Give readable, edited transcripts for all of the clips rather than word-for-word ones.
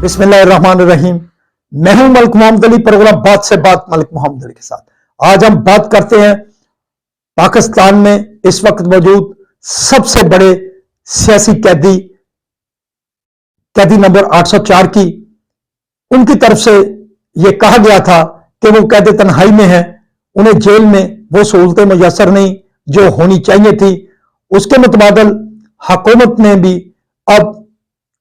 बिस्मिल्लाहिर्रहमानिर्रहीम। मैं हूं मलिक मोहम्मद अली, प्रोग्राम बात से बात मलिक मोहम्मद अली के साथ। आज हम बात करते हैं पाकिस्तान में इस वक्त मौजूद सबसे बड़े सियासी कैदी नंबर 804 की। उनकी तरफ से यह कहा गया था कि वो कैद तन्हाई में है, उन्हें जेल में वो सहूलतें मुयसर नहीं जो होनी चाहिए थी। उसके मुतबादल हुकूमत ने भी अब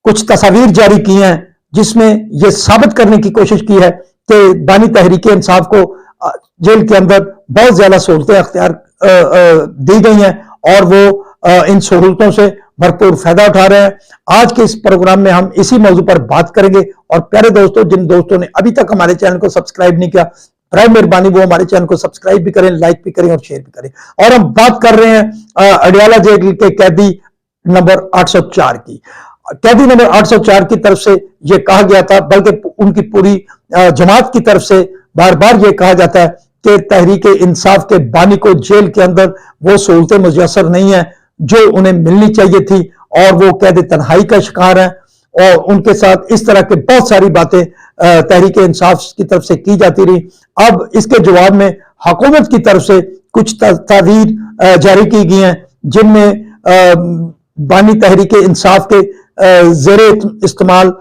कुछ तस्वीर जारी की हैं जिसमें यह साबित करने की कोशिश की है कि बानी तहरीक इंसाफ को जेल के अंदर बहुत ज्यादा सहूलतें अख्तियार दी गई हैं और वो इन सहूलतों से भरपूर फायदा उठा रहे हैं। आज के इस प्रोग्राम में हम इसी मौजू पर बात करेंगे। और प्यारे दोस्तों, जिन दोस्तों ने अभी तक हमारे चैनल को सब्सक्राइब नहीं किया, बराए मेहरबानी वो हमारे चैनल को सब्सक्राइब भी करें, लाइक भी करें और शेयर भी करें। और हम बात कर रहे हैं अडियाला जेल के कैदी नंबर 804 की। कैदी नंबर 804 की तरफ से यह कहा गया था, बल्कि उनकी पूरी जमात की तरफ से बार बार यह कहा जाता है कि तहरीक इंसाफ के बानी को जेल के अंदर वो सहूलतें मुयसर नहीं है जो उन्हें मिलनी चाहिए थी और वो कैद तन्हाई का शिकार है। और उनके साथ इस तरह के बहुत सारी बातें तहरीक इंसाफ की तरफ से की जाती रही। अब इसके जवाब में हुकूमत की तरफ से कुछ तस्वीर जारी की गई हैं जिनमें बानी तहरीक इंसाफ के ज़ेरे इस्तेमाल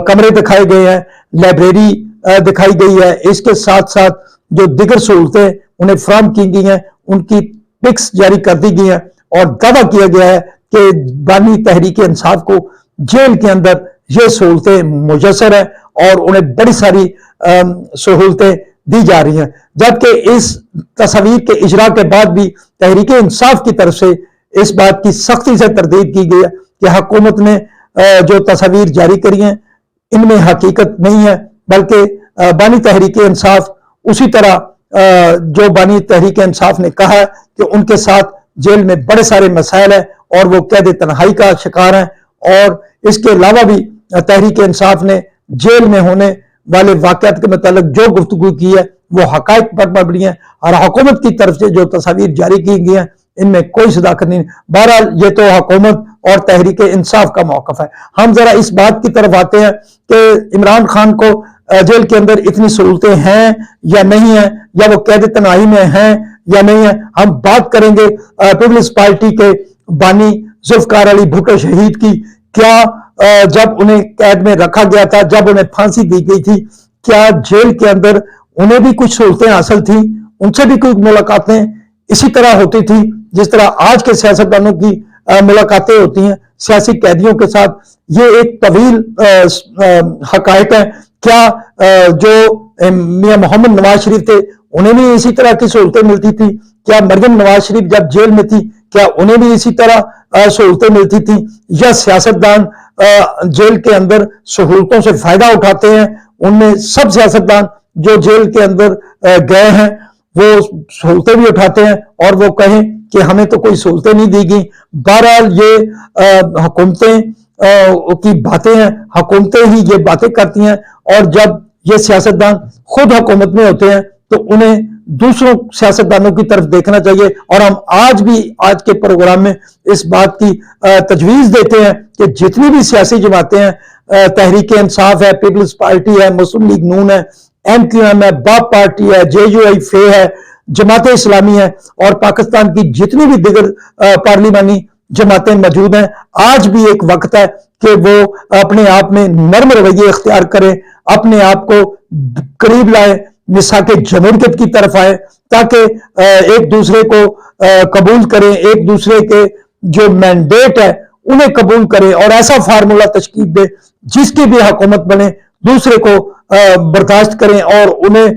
कमरे दिखाए गए हैं, लाइब्रेरी दिखाई गई है। इसके साथ साथ जो दिगर सहूलतें उन्हें फराहम की गई हैं उनकी पिक्स जारी कर दी गई हैं और दावा किया गया है कि बानी तहरीक इंसाफ को जेल के अंदर ये सहूलतें मुयसर है और उन्हें बड़ी सारी सहूलतें दी जा रही हैं। जबकि इस तस्वीर के इजरा के बाद भी तहरीक इंसाफ की तरफ से इस बात की सख्ती से तरदीद की गई है कि हुकूमत ने जो तस्वीर जारी करी हैं इनमें हकीकत नहीं है, बल्कि बानी तहरीक इंसाफ उसी तरह जो बानी तहरीक इंसाफ ने कहा है कि उनके साथ जेल में बड़े सारे मसाइल हैं और वो कैद तन्हाई का शिकार हैं। और इसके अलावा भी तहरीक इंसाफ ने जेल में होने वाले वाकयात के मतलब जो गुफ्तगू की है वो हकायक पर मबनी है और हुकूमत की तरफ से जो तस्वीर जारी की गई है इनमें कोई सदाकत नहीं। बहरहाल ये तो हुकूमत और तहरीक इंसाफ का मौकफ है। हम जरा इस बात की तरफ आते हैं कि इमरान खान को जेल के अंदर इतनी सहूलतें हैं या नहीं है, या वो कैद तन्हाई में हैं या नहीं है। हम बात करेंगे पीपल्स पार्टी के बानी जुल्फकार अली भुट्टो शहीद की। क्या जब उन्हें कैद में रखा गया था, जब उन्हें फांसी दी गई थी, क्या जेल के अंदर उन्हें भी कुछ सहूलतें हासिल थी? उनसे भी कोई मुलाकातें इसी तरह होती थी जिस तरह आज के सियासतदानों की मुलाकातें होती हैं सियासी कैदियों के साथ? ये एक तवील हकायक है। क्या जो मियां मोहम्मद नवाज शरीफ थे उन्हें भी इसी तरह की सहूलतें मिलती थी? क्या मरियम नवाज शरीफ जब जेल में थी क्या उन्हें भी इसी तरह सहूलतें मिलती थी? या सियासतदान जेल के अंदर सहूलतों से फायदा उठाते हैं? उनमें सब सियासतदान जो जेल के अंदर गए हैं वो सहूलतें भी उठाते हैं और वो कहें कि हमें तो कोई सहूलतें नहीं दी गई। बहरहाल ये हुकूमतें की बातें हैं, हुकूमतें ही ये बातें करती हैं और जब ये सियासतदान खुद हुकूमत में होते हैं तो उन्हें दूसरों सियासतदानों की तरफ देखना चाहिए। और हम आज भी आज के प्रोग्राम में इस बात की तजवीज देते हैं कि जितनी भी सियासी जमातें हैं, तहरीक इंसाफ है, पीपल्स पार्टी है, मुस्लिम लीग नून है, MQM है, बाप पार्टी है, JUI है, जमात इस्लामी है और पाकिस्तान की जितनी भी दिगर पार्लिमानी जमातें मौजूद हैं, आज भी एक वक्त है कि वो अपने आप में नर्म रवैये इख्तियार करें, अपने आप को करीब लाए, मिसाक जमहूरियत की तरफ आए, ताकि एक दूसरे को कबूल करें, एक दूसरे के जो मैंडेट है उन्हें कबूल करें और ऐसा फार्मूला तश्कील दे जिसकी भी हुकूमत बने दूसरे को बर्दाश्त करें और उन्हें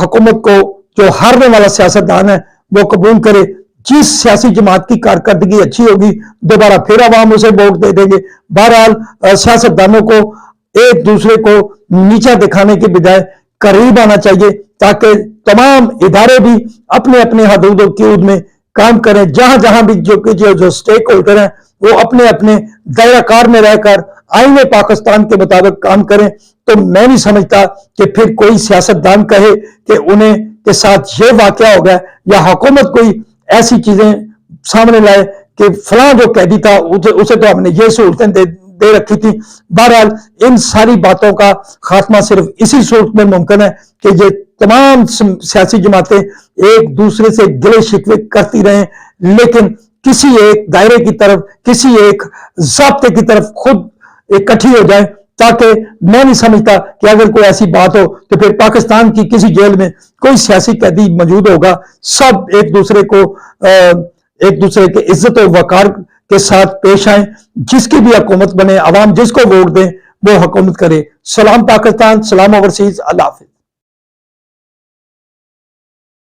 हुकूमत को जो हारने वाला सियासतदान है वो कबूल करे। जिस सियासी जमात की कारकर्दगी अच्छी होगी दोबारा फिर अवाम उसे वोट दे देंगे। बहरहाल सियासतदानों को एक दूसरे को नीचा दिखाने के बजाय करीब आना चाहिए ताकि तमाम इदारे भी अपने अपने हदूद क़यूद में काम करें। जहां जहां भी जो स्टेक होल्डर हैं वो अपने अपने दायरा कार में रहकर आईने पाकिस्तान के मुताबिक काम करें। तो मैं नहीं समझता कि फिर कोई सियासतदान कहे कि उन्हें के साथ ये वाकया हो गया या हुकूमत कोई ऐसी चीजें सामने लाए कि फलां जो कैदी था उसे तो हमने ये सहूलतें दे रखी थी। बहरहाल इन सारी बातों का खात्मा सिर्फ इसी सूरत में मुमकिन है कि ये तमाम सियासी जमातें एक दूसरे से गिले शिकवे करती रहें, लेकिन किसी एक दायरे की तरफ, किसी एक ज़ाब्ते की तरफ खुद इकट्ठी हो जाए, ताकि मैं नहीं समझता कि अगर कोई ऐसी बात हो तो फिर पाकिस्तान की किसी जेल में कोई सियासी कैदी मौजूद होगा। सब एक दूसरे के इज्जत और वकार के साथ पेश आए। जिसकी भी हुकूमत बने, अवाम जिसको वोट दें वो हुकूमत करे। सलाम पाकिस्तान, सलाम ओवरसीज, अल्लाह हाफिज।